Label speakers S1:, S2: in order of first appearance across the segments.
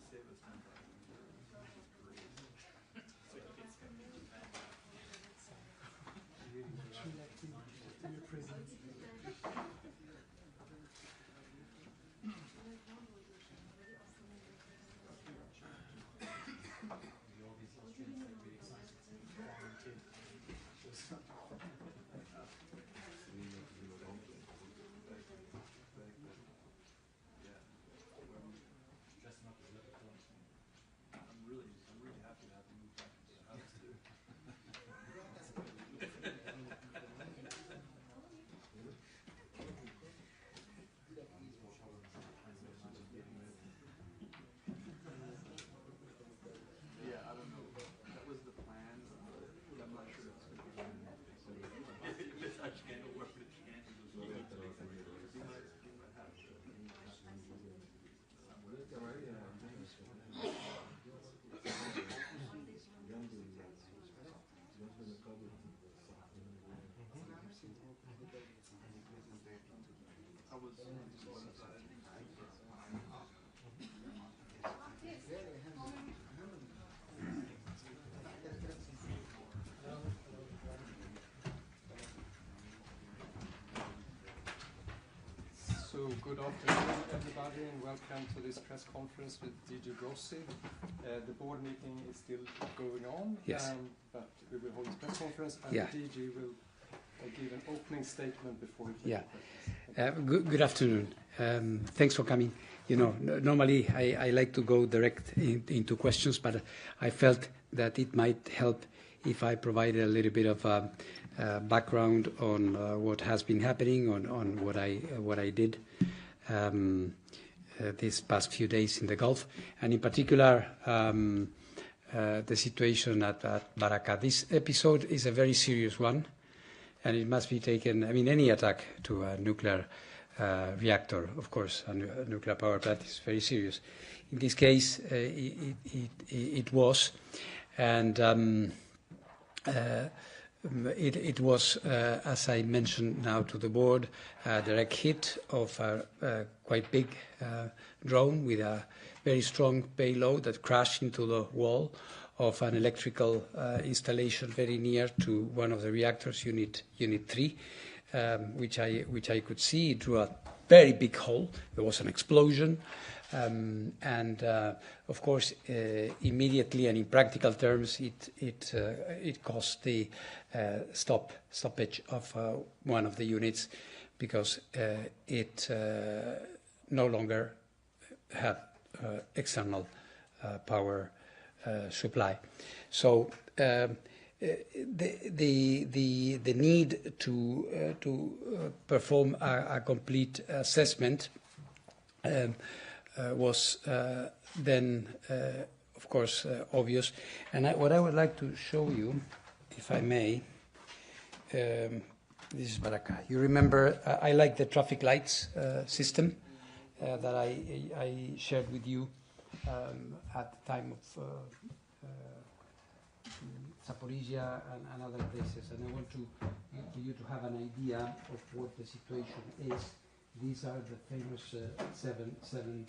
S1: save us 10,000 I'm really happy to have you move back into the house too. Yeah, I don't know. That was the plan, but I'm not sure if it's going to be done. If it's actually going to work, it can't. He might have to. I was
S2: So good afternoon, everybody, and welcome to this press conference with DG Grossi. The board meeting is still going on,
S3: yes.
S2: But we will hold this press conference, and DG will give an opening statement before we take questions.
S3: Good afternoon. Thanks for coming. You know, normally I like to go direct into questions, but I felt that it might help if I provided a little bit of background on what has been happening, on what I did these past few days in the Gulf, and in particular the situation at Baraka. This episode is a very serious one, and it must be taken. I mean, any attack to a nuclear reactor, of course, a nuclear power plant is very serious. In this case, it was, and it was, as I mentioned now to the board, a direct hit of a quite big drone with a very strong payload that crashed into the wall of an electrical installation very near to one of the reactors, Unit 3, which I could see. It drew a very big hole. There was an explosion. And of course, immediately and in practical terms, it caused the stoppage of one of the units because it no longer had external power supply. So the need to perform a complete assessment was then, of course, obvious. And what I would like to show you, if I may, this is Baraka. You remember, I like the traffic lights system that I shared with you at the time of Zaporizhia and other places. And I want for you to have an idea of what the situation is. These are the famous seven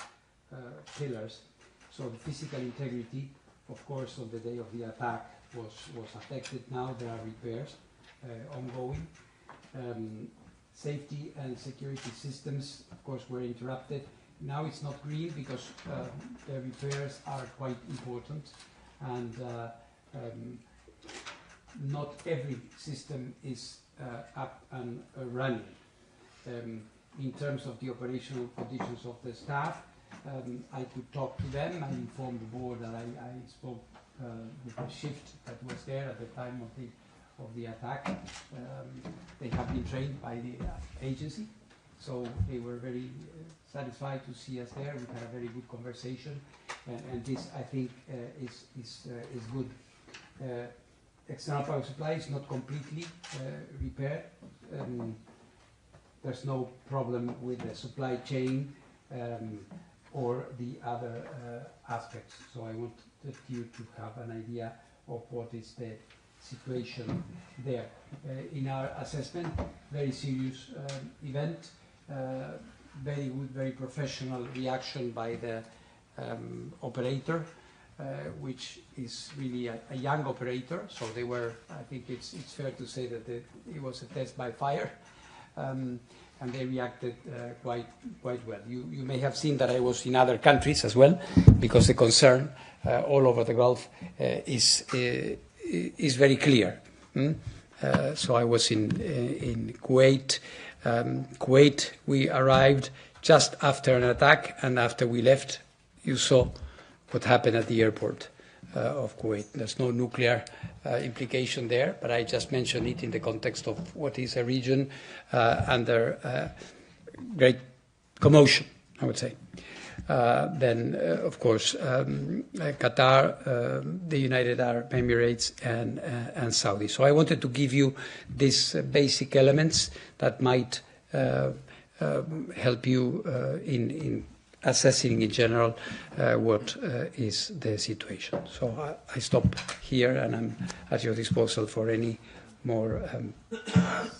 S3: pillars. So the physical integrity, of course, on the day of the attack was affected. Now there are repairs ongoing. Safety and security systems, of course, were interrupted. Now it's not green because the repairs are quite important, and not every system is up and running. In terms of the operational conditions of the staff, I could talk to them. I informed the board that I spoke with the shift that was there at the time of the attack. They have been trained by the agency, so they were very satisfied to see us there. We had a very good conversation, and this, I think, is good. External power supply is not completely repaired. There's no problem with the supply chain or the other aspects. So I wanted you to have an idea of what is the situation there. In our assessment, very serious event, very good, very professional reaction by the operator, which is really a young operator. So they were, I think it's fair to say that it was a test by fire. And they reacted quite well. You may have seen that I was in other countries as well, because the concern all over the Gulf is very clear. So I was in Kuwait. Kuwait, we arrived just after an attack, and after we left, you saw what happened at the airport of Kuwait. There's no nuclear implication there, but I just mentioned it in the context of what is a region under great commotion, I would say. Then, of course, Qatar, the United Arab Emirates, and Saudi. So I wanted to give you these basic elements that might help you in assessing in general what is the situation. So I stop here, and I'm at your disposal for any more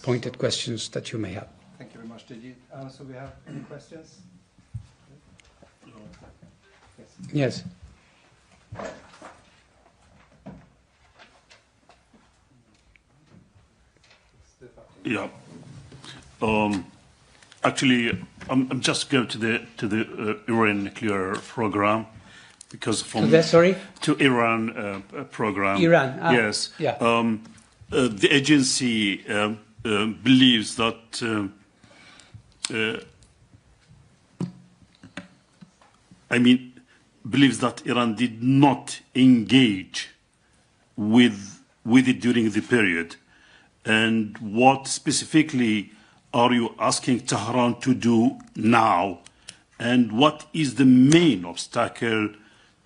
S3: pointed questions that you may have.
S2: Thank you very much. Did you answer? We have any questions?
S3: Yes.
S4: Yeah. Actually, I'm just going to the Iran nuclear program, because from to Iran program.
S3: Iran.
S4: Yes.
S3: Yeah.
S4: The agency believes that believes that Iran did not engage with it during the period. And what specifically are you asking Tehran to do now? And what is the main obstacle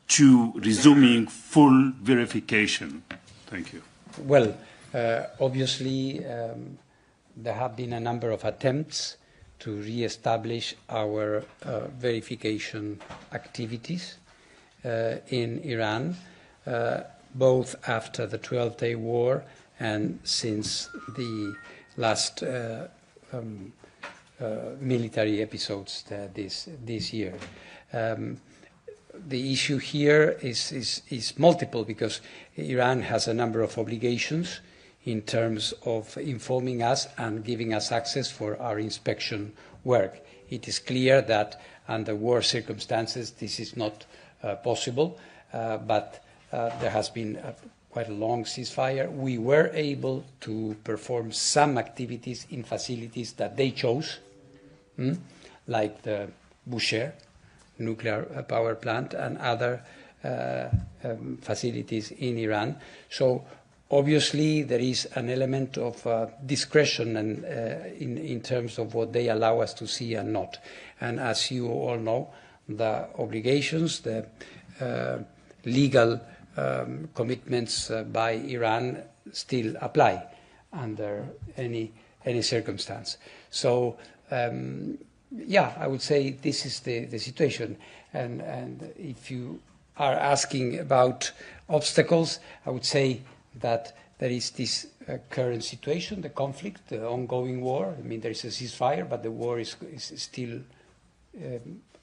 S4: to resuming full verification? Thank you.
S3: Well, obviously, there have been a number of attempts to re-establish our verification activities in Iran, both after the 12-day war and since the last military episodes this year. The issue here is multiple, because Iran has a number of obligations in terms of informing us and giving us access for our inspection work. It is clear that under war circumstances this is not possible, but there has been quite a long ceasefire. We were able to perform some activities in facilities that they chose, like the Bushehr nuclear power plant and other facilities in Iran. So obviously there is an element of discretion and in terms of what they allow us to see and not. And as you all know, the obligations, the legal commitments by Iran still apply under any circumstance. So yeah, I would say this is the situation. And if you are asking about obstacles, I would say that there is this current situation, the conflict, the ongoing war. I mean, there is a ceasefire, but the war is still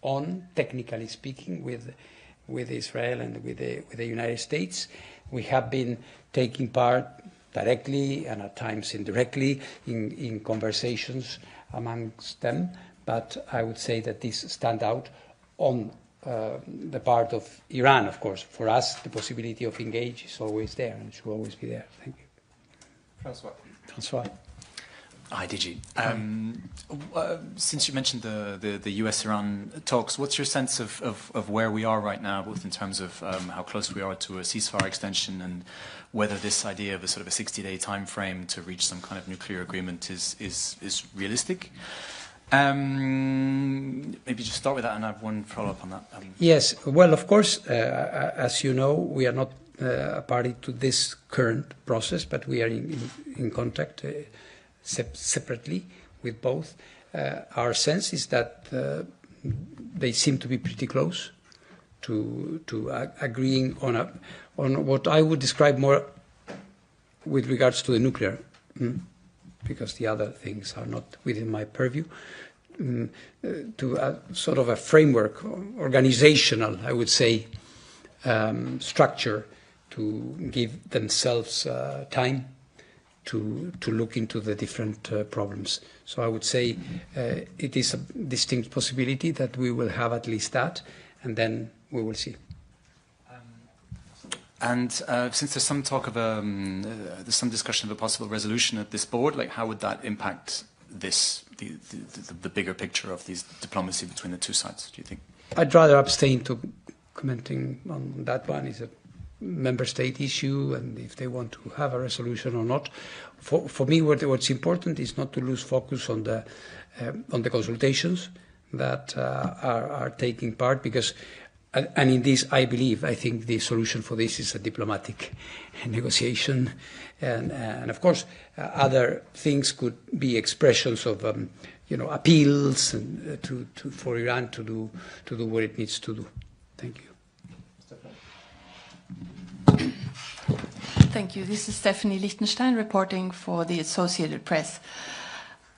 S3: on, technically speaking, with Israel and with the United States. We have been taking part directly and at times indirectly in conversations amongst them, but I would say that these stand out on the part of Iran, of course. For us, the possibility of engage is always there and should always be there. Thank you. Francois.
S5: Hi, Digi. Since you mentioned the US-Iran talks, what's your sense of where we are right now, both in terms of how close we are to a ceasefire extension and whether this idea of a sort of a 60-day time frame to reach some kind of nuclear agreement is realistic? Maybe just start with that, and I have one follow-up on that.
S3: Yes, well, of course, as you know, we are not a party to this current process, but we are in contact separately with both. Our sense is that they seem to be pretty close to agreeing on what I would describe more with regards to the nuclear, because the other things are not within my purview, to a sort of a framework, organizational, I would say, structure to give themselves time to look into the different problems. So I would say it is a distinct possibility that we will have at least that, and then we will see.
S5: And since there's some talk of there's some discussion of a possible resolution at this board, like how would that impact this, the bigger picture of these diplomacy between the two sides, do you think?
S3: I'd rather abstain to commenting on that one. It's a member state issue, and if they want to have a resolution or not. For me, what's important is not to lose focus on the consultations that are taking part, because, and in this I think the solution for this is a diplomatic negotiation, and of course other things could be expressions of appeals and for Iran to do what it needs to do. Thank you.
S6: Thank you. This is Stephanie Lichtenstein reporting for the Associated Press.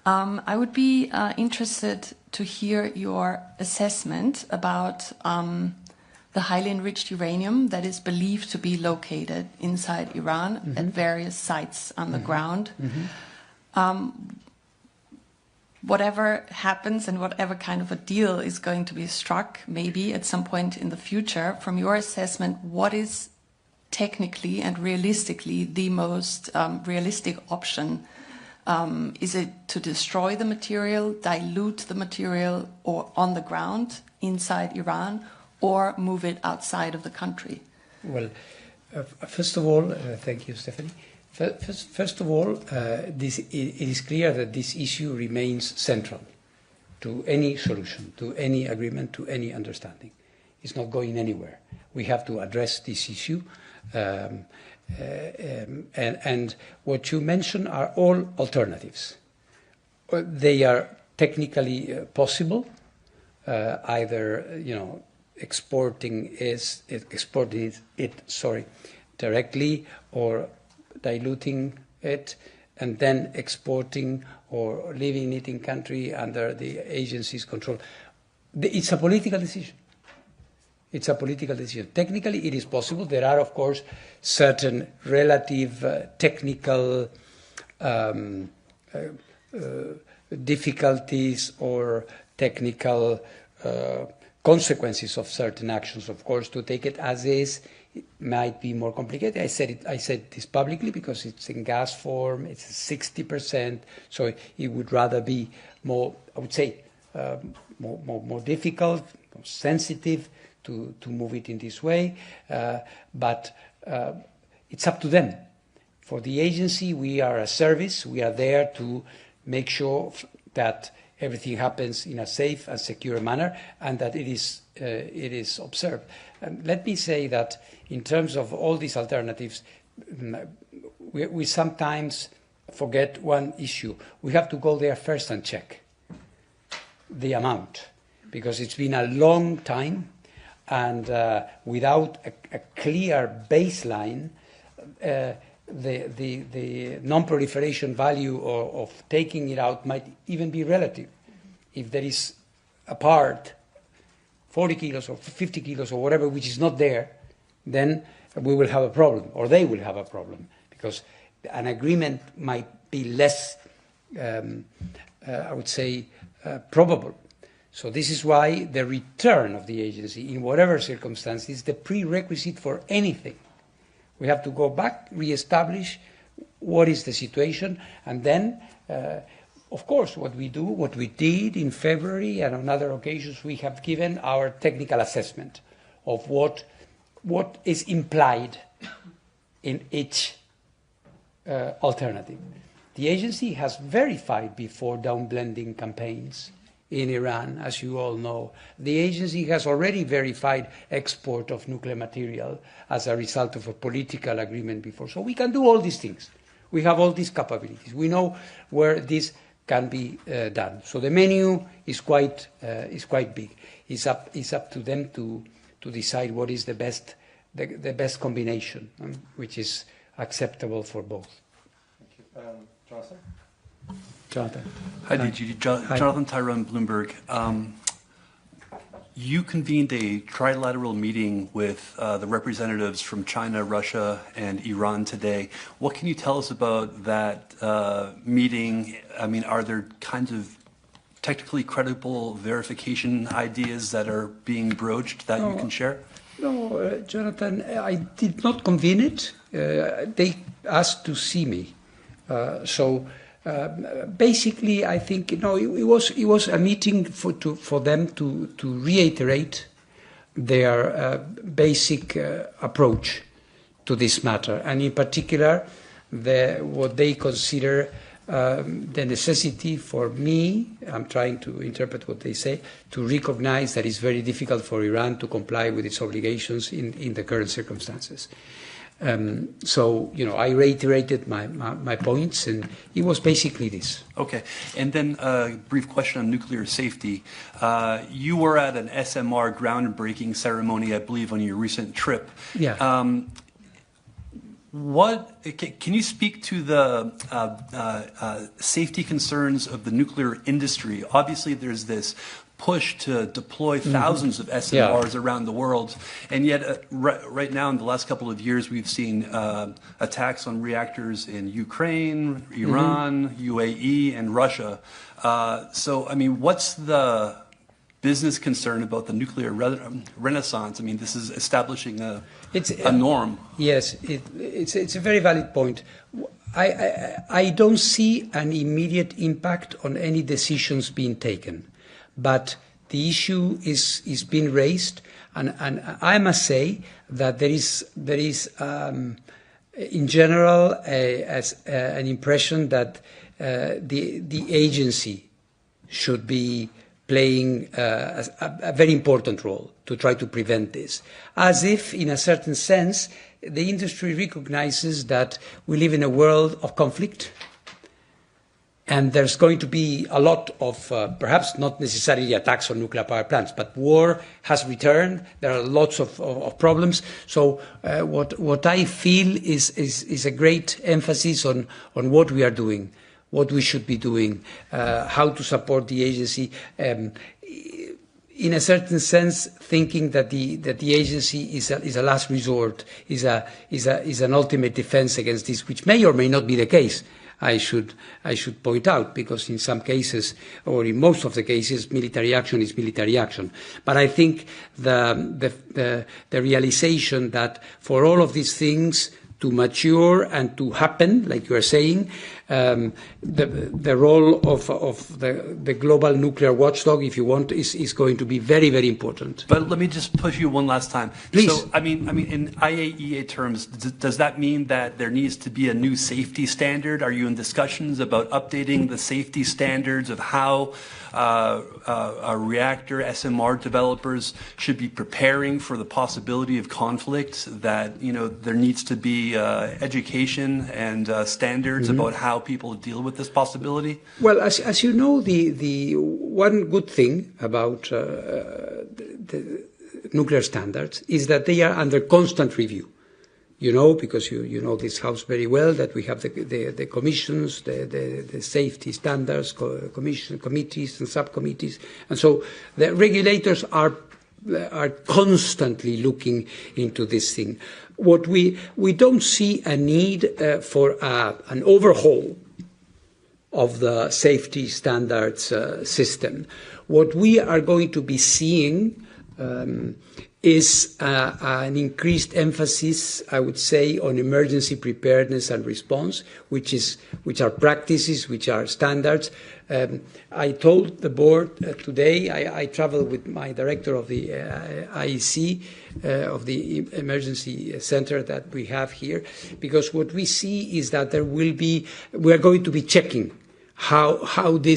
S6: I would be interested to hear your assessment about the highly enriched uranium that is believed to be located inside Iran at various sites on the ground. Whatever happens and whatever kind of a deal is going to be struck, maybe at some point in the future, from your assessment, what is technically and realistically the most realistic option? Is it to destroy the material, dilute the material, or on the ground inside Iran, or move it outside of the country?
S3: Well, first of all, thank you, Stephanie. First of all, it is clear that this issue remains central to any solution, to any agreement, to any understanding. It's not going anywhere. We have to address this issue. And what you mentioned are all alternatives. They are technically possible, either exporting it directly, or diluting it and then exporting, or leaving it in country under the agency's control. It's a political decision. It's a political decision. Technically, it is possible. There are, of course, certain relative technical difficulties or technical consequences of certain actions. Of course, to take it as is, it might be more complicated. I said this publicly because it's in gas form. It's 60%, so it would rather be more, I would say, more difficult, more sensitive to move it in this way. But it's up to them. For the agency, we are a service. We are there to make sure that everything happens in a safe and secure manner, and that it is observed. And let me say that in terms of all these alternatives, we sometimes forget one issue. We have to go there first and check the amount, because it's been a long time, and without a clear baseline, the non-proliferation value of taking it out might even be relative. If there is a part, 40 kilos or 50 kilos or whatever, which is not there, then we will have a problem, or they will have a problem, because an agreement might be less, I would say, probable. So this is why the return of the agency, in whatever circumstance, is the prerequisite for anything. We have to go back, reestablish what is the situation, and then, of course, what we do, what we did in February and on other occasions, we have given our technical assessment of what is implied in each alternative. The agency has verified before downblending campaigns in Iran, as you all know. The agency has already verified export of nuclear material as a result of a political agreement before. So we can do all these things. We have all these capabilities. We know where this can be done. So the menu is quite big. It's up to them to decide what is the best combination, which is acceptable for both.
S2: Thank you. Jonathan?
S3: Jonathan.
S7: Hi, DG. Jonathan Tyrone, Bloomberg. You convened a trilateral meeting with the representatives from China, Russia, and Iran today. What can you tell us about that meeting? I mean, are there kinds of technically credible verification ideas that are being broached that you can share?
S3: No, Jonathan, I did not convene it. They asked to see me. Basically, I think it was a meeting for them to reiterate their basic approach to this matter, and in particular, what they consider the necessity for me, I'm trying to interpret what they say, to recognize that it's very difficult for Iran to comply with its obligations in the current circumstances. I reiterated my points, and it was basically this.
S7: Okay. And then a brief question on nuclear safety. You were at an SMR groundbreaking ceremony, I believe, on your recent trip.
S3: Yeah.
S7: Can you speak to the safety concerns of the nuclear industry? Obviously, there's this push to deploy thousands of SMRs around the world, and yet right now in the last couple of years we've seen attacks on reactors in Ukraine, Iran, UAE, and Russia. So, I mean, what's the business concern about the nuclear renaissance? I mean, this is establishing a norm.
S3: Yes, it's a very valid point. I don't see an immediate impact on any decisions being taken, but the issue is being raised, and I must say that there is in general an impression that the agency should be playing a very important role to try to prevent this, as if, in a certain sense, the industry recognizes that we live in a world of conflict, and there's going to be a lot of, perhaps not necessarily attacks on nuclear power plants, but war has returned. There are lots of problems. So what I feel is a great emphasis on what we are doing, what we should be doing, how to support the agency. In a certain sense, thinking that the agency is a last resort, is an ultimate defense against this, which may or may not be the case. I should point out, because in some cases, or in most of the cases, military action is military action. But I think the realization that for all of these things to mature and to happen, like you are saying, the role of the global nuclear watchdog, if you want, is going to be very, very important.
S7: But let me just push you one last time.
S3: Please.
S7: So, I mean, in IAEA terms, does that mean that there needs to be a new safety standard? Are you in discussions about updating the safety standards of how reactor SMR developers should be preparing for the possibility of conflict? That there needs to be education and standards about how people deal with this possibility? Well,
S3: as you know, the one good thing about the nuclear standards is that they are under constant review. Because you know this House very well, that we have the commissions, the safety standards, committees and subcommittees, and so the regulators are constantly looking into this thing. What we don't see a need for an overhaul of the safety standards system. What we are going to be seeing is an increased emphasis, I would say, on emergency preparedness and response, which are practices, which are standards. I told the board today, I traveled with my director of the IEC, of the emergency center that we have here, because what we see is that we are going to be checking how the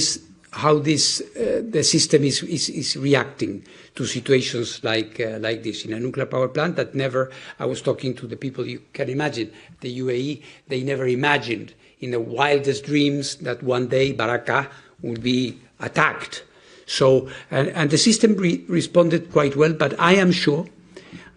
S3: system is reacting to situations like this. In a nuclear power plant I was talking to the people, you can imagine, the UAE, they never imagined in the wildest dreams that one day Baraka would be attacked. So, and the system responded quite well, but I am sure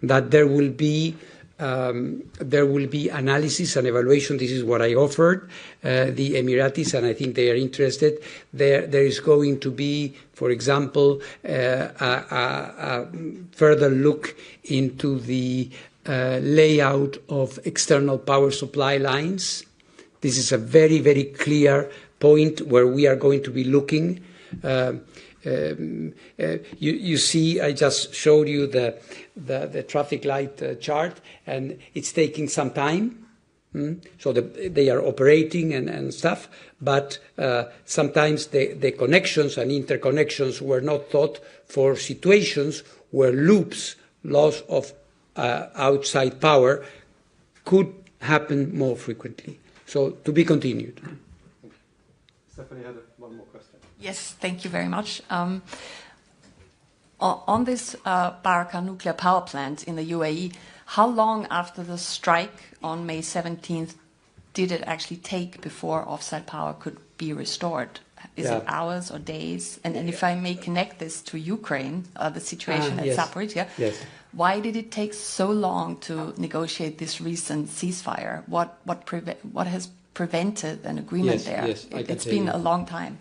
S3: that there will be there will be analysis and evaluation. This is what I offered the Emiratis, and I think they are interested. There is going to be, for example, a further look into the layout of external power supply lines. This is a very, very clear point where we are going to be looking. You see, I just showed you the traffic light chart, and it's taking some time. So they are operating and stuff, but sometimes the connections and interconnections were not thought for situations where loops, loss of outside power, could happen more frequently. So to be continued.
S2: Stephanie had one more question.
S6: Yes, thank you very much. On this Baraka nuclear power plant in the UAE, how long after the strike on May 17th did it actually take before offsite power could be restored? Is it hours or days? And if I may connect this to Ukraine, the situation at Zaporizhzhia, why did it take so long to negotiate this recent ceasefire? What has prevented an agreement there?
S3: Yes,
S6: it's been a long time.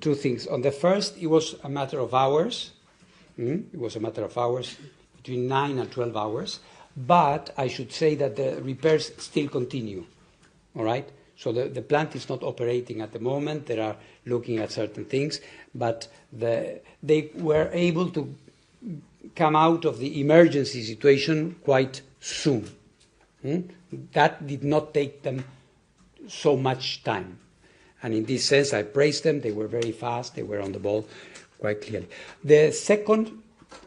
S3: Two things. On the first, it was a matter of hours. It was a matter of hours, between 9 and 12 hours. But I should say that the repairs still continue. All right? So the plant is not operating at the moment. They are looking at certain things. But they were able to come out of the emergency situation quite soon. That did not take them so much time. And in this sense, I praise them. They were very fast. They were on the ball quite clearly. The second,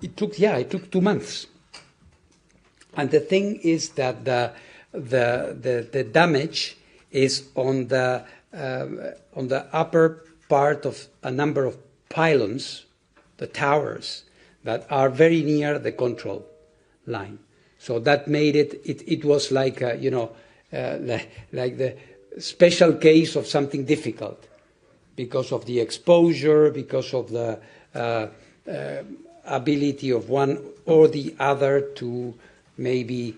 S3: it took 2 months. And the thing is that the damage is on the upper part of a number of pylons, the towers, that are very near the control line. So that made it was like, like the special case of something difficult because of the exposure, because of the ability of one or the other to maybe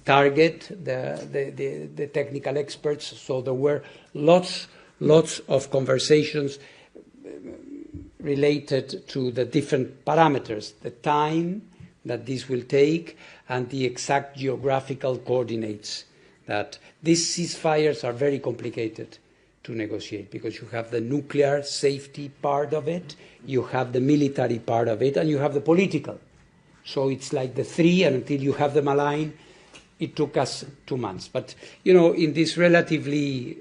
S3: target the technical experts. So there were lots of conversations related to the different parameters, the time that this will take and the exact geographical coordinates. That these ceasefires are very complicated to negotiate because you have the nuclear safety part of it, you have the military part of it, and you have the political. So it's like the three, and until you have them aligned, it took us 2 months. But, in this relatively,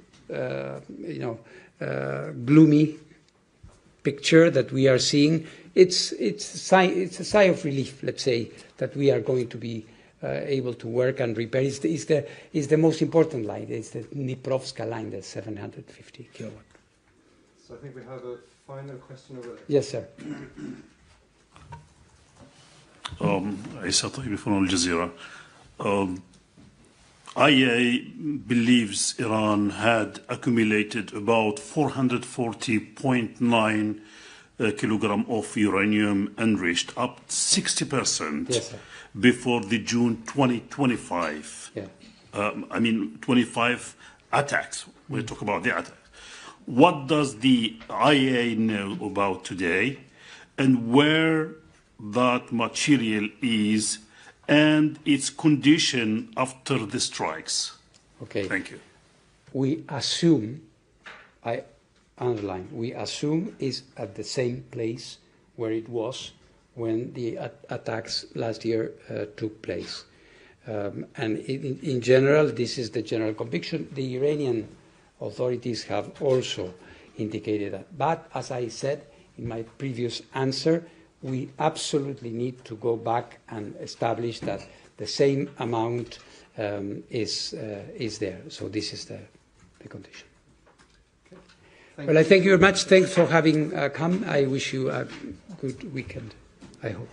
S3: gloomy picture that we are seeing, it's a sigh of relief, let's say, that we are going to be able to work and repair. Is the most important line. It's the Dniprovska line, the 750 kilowatt.
S2: So I think we have a final question over there.
S3: Yes, sir.
S4: عيسى طيب from Al Jazeera. IAEA believes Iran had accumulated about 440.9 kilogram of uranium enriched, up 60%.
S3: Yes, sir.
S4: Before the June 2025. 25 attacks. We talk about the attacks. What does the IAEA know about today, and where that material is, and its condition after the strikes?
S3: Okay.
S4: Thank you.
S3: We assume, I underline, we assume is at the same place where it was when the attacks last year took place. And in general, this is the general conviction. The Iranian authorities have also indicated that. But as I said in my previous answer, we absolutely need to go back and establish that the same amount is there. So this is the condition. Okay. Well, I thank you very much. Thanks for having come. I wish you a good weekend, I hope.